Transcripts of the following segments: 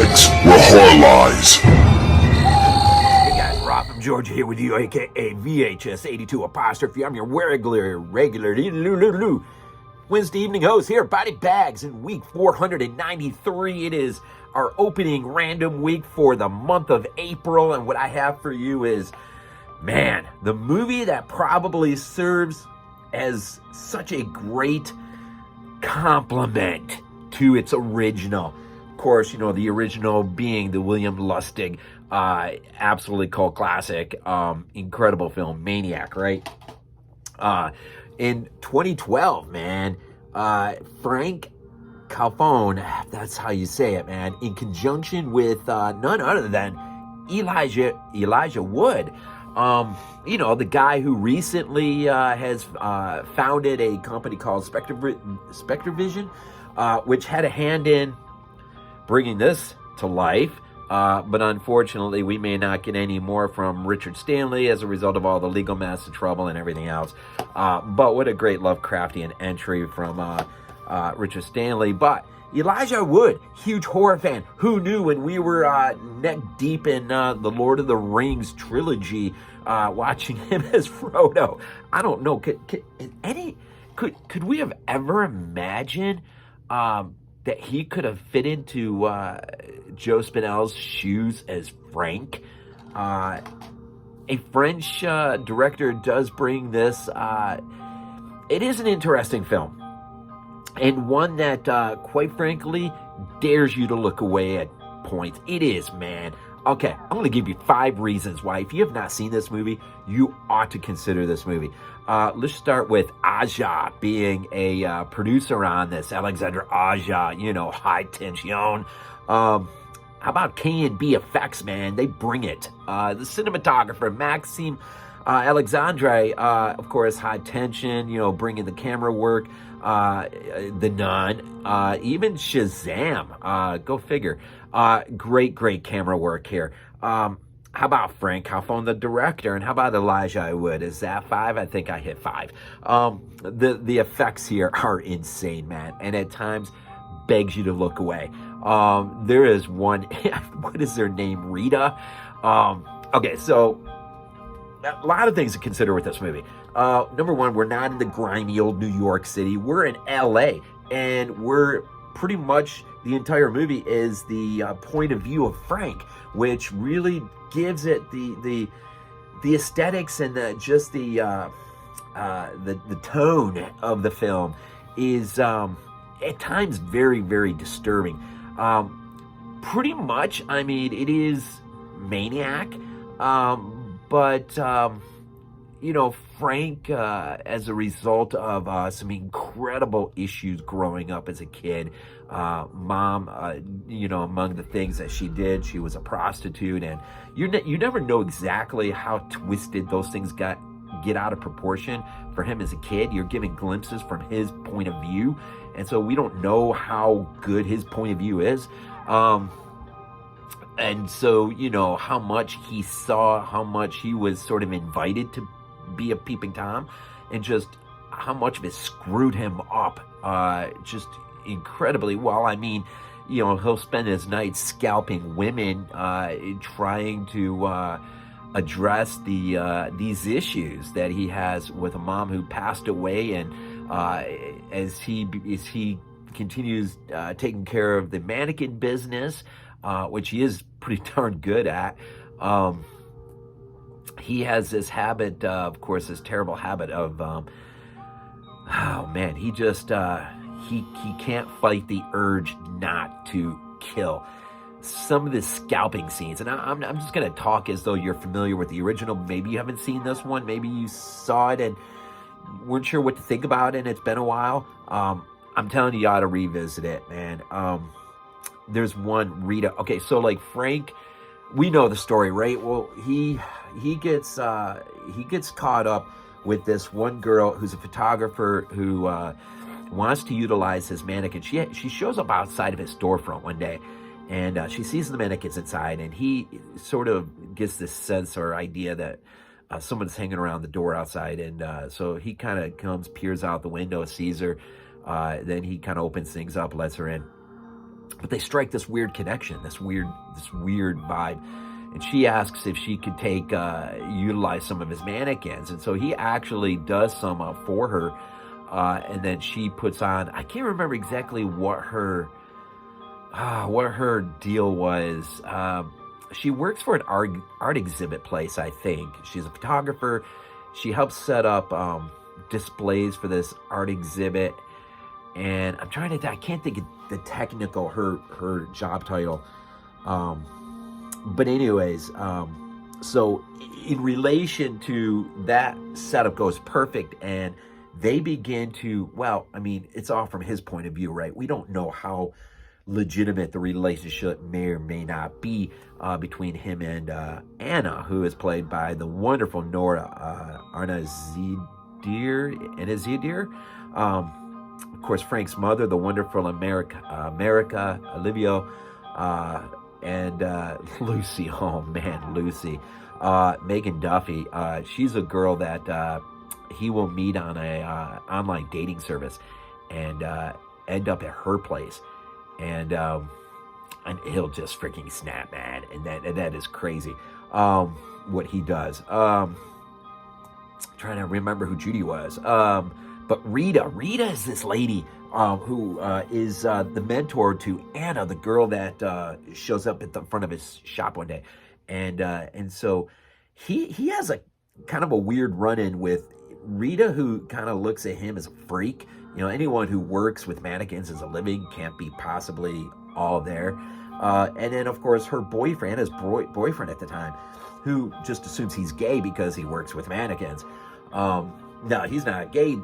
BodyBags, where horror lies. Hey guys, Rob from Georgia here with you, aka VHS82 apostrophe. I'm your regular Wednesday evening host here at BodyBags in week 493. It is our opening random week for the month of April, and what I have for you is, man, the movie that probably serves as such a great compliment to its original. Of course, you know, the original being the William Lustig, absolutely cult classic, incredible film, Maniac, right? In 2012, man, Franck Khalfoun, that's how you say it, man, in conjunction with none other than Elijah Wood, you know, the guy who recently has founded a company called Spectre Vision, which had a hand in bringing this to life. But unfortunately, we may not get any more from Richard Stanley as a result of all the legal mess and trouble and everything else. But what a great Lovecraftian entry from Richard Stanley. But Elijah Wood, huge horror fan. Who knew when we were neck deep in the Lord of the Rings trilogy, watching him as Frodo? I don't know. Could we have ever imagined that he could have fit into Joe Spinell's shoes as Franck? A French director does bring this. It is an interesting film, and one that, quite frankly, dares you to look away at points. It is, man. Okay, I'm going to give you 5 reasons why, if you have not seen this movie, you ought to consider this movie. Let's start with Aja being a producer on this. Alexandra Aja, you know, high tension. How about K&B effects, man? They bring it. The cinematographer, Maxime Alexandra, of course, high tension, you know, bringing the camera work. The Nun, even Shazam, go figure. Great camera work here. How about Franck Khalfoun, the director? And how about Elijah Wood? Is that 5? I think I hit 5. The effects here are insane, man, and at times begs you to look away. There is one, what is their name? Rita? Okay, so a lot of things to consider with this movie. Number one, we're not in the grimy old New York City. We're in LA, and we're pretty much, the entire movie is the point of view of Franck, which really gives it the aesthetics and the tone of the film is at times very disturbing. Pretty much, I mean, it is Maniac, but you know, Franck, as a result of some incredible issues growing up as a kid, mom, you know, among the things that she did, she was a prostitute, and you never know exactly how twisted those things get out of proportion for him as a kid. You're giving glimpses from his point of view, and so we don't know how good his point of view is. And so, you know, how much he saw, how much he was sort of invited to be a peeping Tom, and just how much of it screwed him up just incredibly well. I mean, you know, he'll spend his nights scalping women, trying to address these issues that he has with a mom who passed away, and as he continues taking care of the mannequin business, which he is pretty darn good at. He has this habit, of course, this terrible habit of, oh man, he just, he can't fight the urge not to kill. Some of the scalping scenes, and I'm just going to talk as though you're familiar with the original. Maybe you haven't seen this one. Maybe you saw it and weren't sure what to think about it, and it's been a while. I'm telling you, you ought to revisit it, man. There's one, Rita. Okay, so like Franck, we know the story, right? Well, he gets caught up with this one girl who's a photographer who wants to utilize his mannequin. She shows up outside of his storefront one day, and she sees the mannequins inside, and he sort of gets this sense or idea that someone's hanging around the door outside, and so he kind of comes, peers out the window, sees her, then he kind of opens things up, lets her in. but they strike this weird connection, this weird vibe. And she asks if she could utilize some of his mannequins. And so he actually does some for her. And then she puts on, I can't remember exactly what her deal was. She works for an art exhibit place, I think. She's a photographer. She helps set up displays for this art exhibit. And I can't think of the technical, her job title. But anyways, so in relation to that, setup goes perfect, and they begin to, well, I mean, it's all from his point of view, right? We don't know how legitimate the relationship may or may not be between him and Anna, who is played by the wonderful Nora, Arnezeder. Of course, Franck's mother, the wonderful America, Olivo, and Lucy. Oh man, Lucy. Megan Duffy. She's a girl that he will meet on a online dating service, and end up at her place, and he'll just freaking snap, man. And that is crazy. What he does. Trying to remember who Judy was. But Rita is this lady who is the mentor to Anna, the girl that shows up at the front of his shop one day. And so he has a kind of a weird run-in with Rita, who kind of looks at him as a freak. You know, anyone who works with mannequins as a living can't be possibly all there. And then, of course, her boyfriend, his boyfriend at the time, who just assumes he's gay because he works with mannequins. No, he's not gay,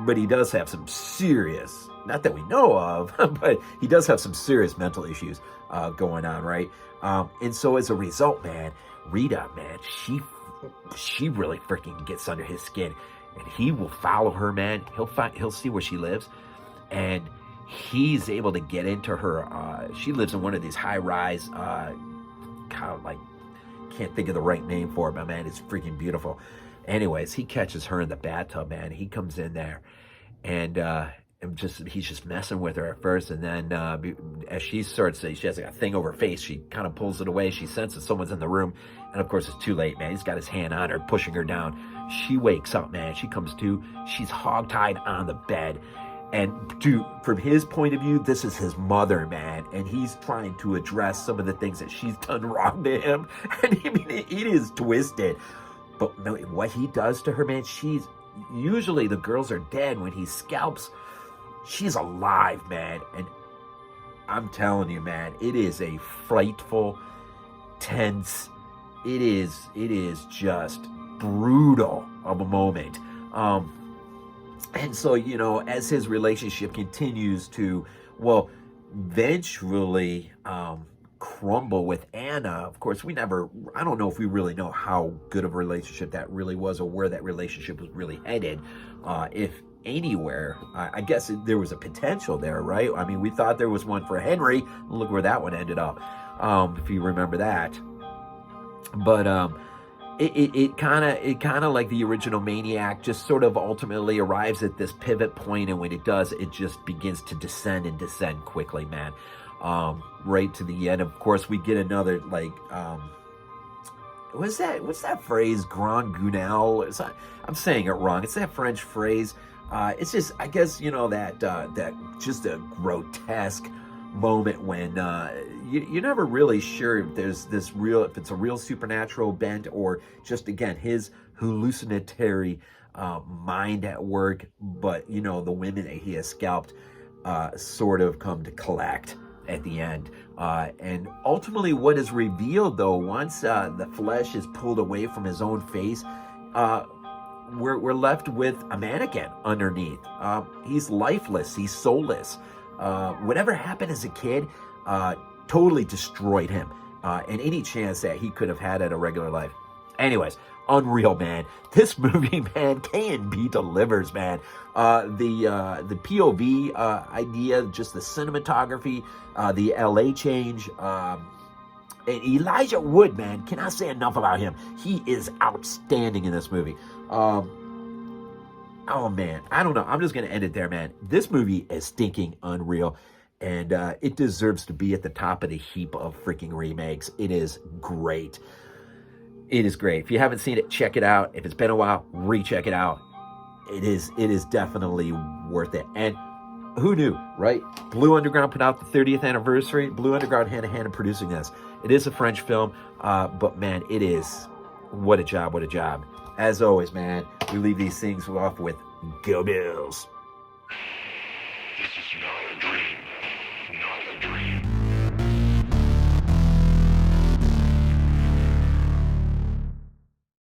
but he does have some serious, not that we know of, but he does have some serious mental issues going on, right? And so as a result, man, Rita, man, she really freaking gets under his skin, and he will follow her, man. He'll see where she lives, and he's able to get into her. She lives in one of these high-rise, kind of like, can't think of the right name for it, but man, it's freaking beautiful. Anyways, he catches her in the bathtub, man. He comes in there, and he's just messing with her at first, and then as she starts, she has like a thing over her face. She kind of pulls it away. She senses someone's in the room, and of course, it's too late, man. He's got his hand on her, pushing her down. She wakes up, man. She comes to. She's hogtied on the bed, and from his point of view, this is his mother, man, and he's trying to address some of the things that she's done wrong to him, and I mean, it is twisted. But no, what he does to her, man, usually the girls are dead when he scalps. She's alive, man. And I'm telling you, man, it is a frightful, tense, it is just brutal of a moment. And so, you know, as his relationship continues to, well, eventually crumble with Anna, of course, I don't know if we really know how good of a relationship that really was, or where that relationship was really headed, if anywhere. I guess there was a potential there, right? I mean, we thought there was one for Henry. Look where that one ended up, if you remember that. But it kind of like the original Maniac, just sort of ultimately arrives at this pivot point, and when it does, it just begins to descend quickly, man. Right to the end. Of course, we get another, like, what's that phrase? Grand Gunal? I'm saying it wrong. It's that French phrase. It's just, I guess, you know, that just a grotesque moment when you're never really sure if there's if it's a real supernatural bent, or just, again, his hallucinatory mind at work. But, you know, the women that he has scalped sort of come to collect at the end. And ultimately what is revealed, though, once the flesh is pulled away from his own face, we're left with a mannequin underneath. He's lifeless. He's soulless. Whatever happened as a kid totally destroyed him, and any chance that he could have had at a regular life. Anyways, unreal, man. This movie, man, K&B delivers, man. The POV idea, just the cinematography, the LA change, and Elijah Wood, man, cannot say enough about him. He is outstanding in this movie. Oh man, I don't know. I'm just gonna end it there, man. This movie is stinking unreal. and it deserves to be at the top of the heap of freaking remakes. It is great. It is great. If you haven't seen it, check it out. If it's been a while, recheck it out. It is definitely worth it. And who knew, right? Blue Underground put out the 30th anniversary. Blue Underground hand in hand in producing this. It is a French film, but man, it is, what a job, what a job. As always, man, we leave these things off with Go Bills. This is not a dream. Not a dream.